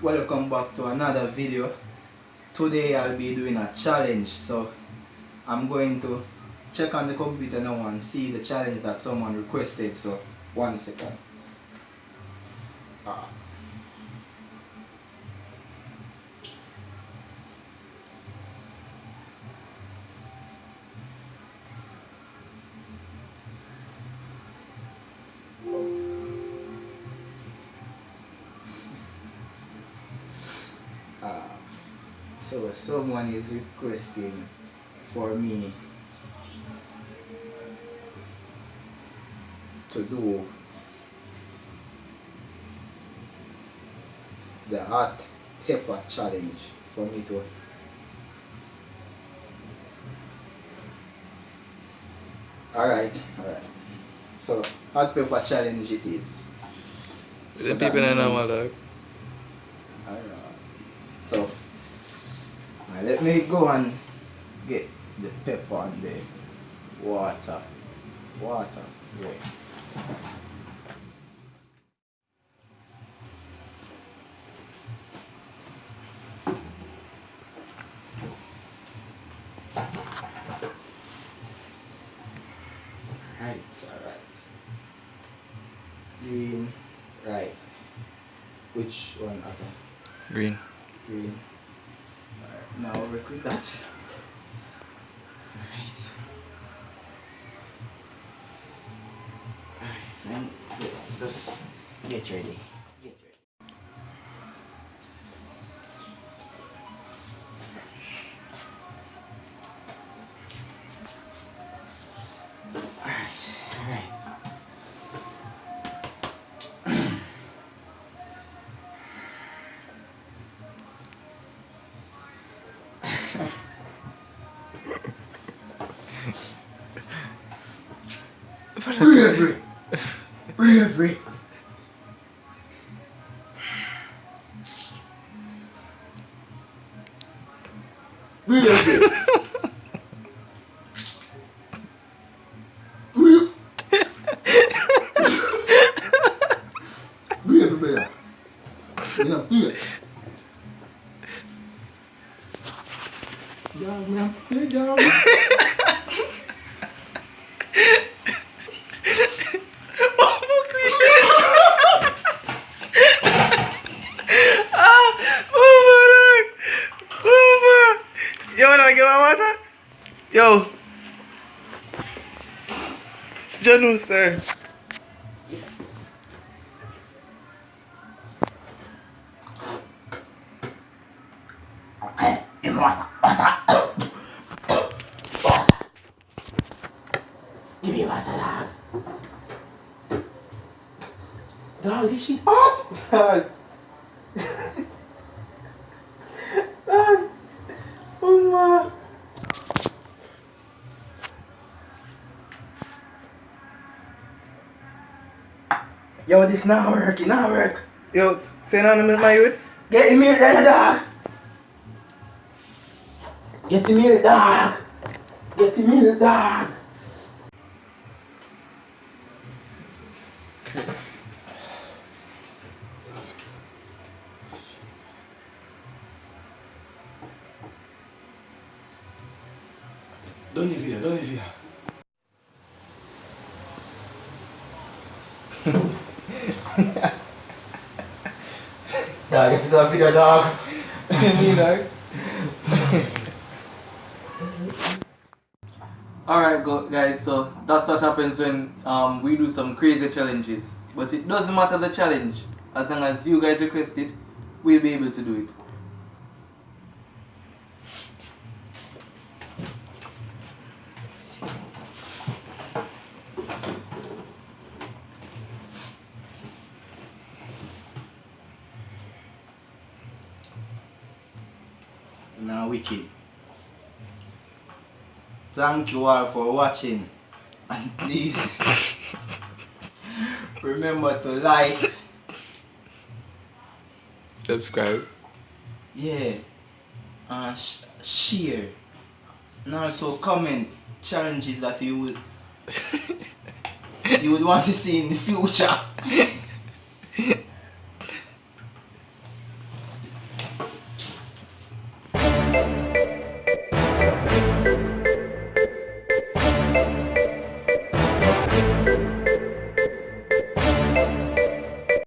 Welcome back to another video. Today I'll be doing a challenge, so I'm going to check on the computer now and see the challenge that someone requested. So 1 second. Ah. So someone is requesting for me to do the hot pepper challenge for me to alright. So hot pepper challenge it is. The people don't know what dog. Alright. So let me go and get the pepper and the water. Yeah. Alright. Green, right. Which one? Okay. Green. Green. Alright, now work with that. Alright. Alright, just get ready. Alright. Breathe free. Breathe free. Breathe free. You know, here. Dog, man. Hey, dog. Yo, wanna get my water? Yo. Janu, sir. Give me water. Give me water, dog. Dog, this shit hot. Dog. Dog. Oh my. Yo, this not work. Yo, say nothing to my youth. Get him here, dog. Get him here, dog. Don't leave here. Dog, this is a video, dog. Me, dog. Alright guys, so that's what happens when we do some crazy challenges. But it doesn't matter the challenge. As long as you guys request it, we'll be able to do it. Now wicked. Thank you all for watching, and please remember to like, Subscribe. yeah, and share, and also comment challenges that you would want to see in the future.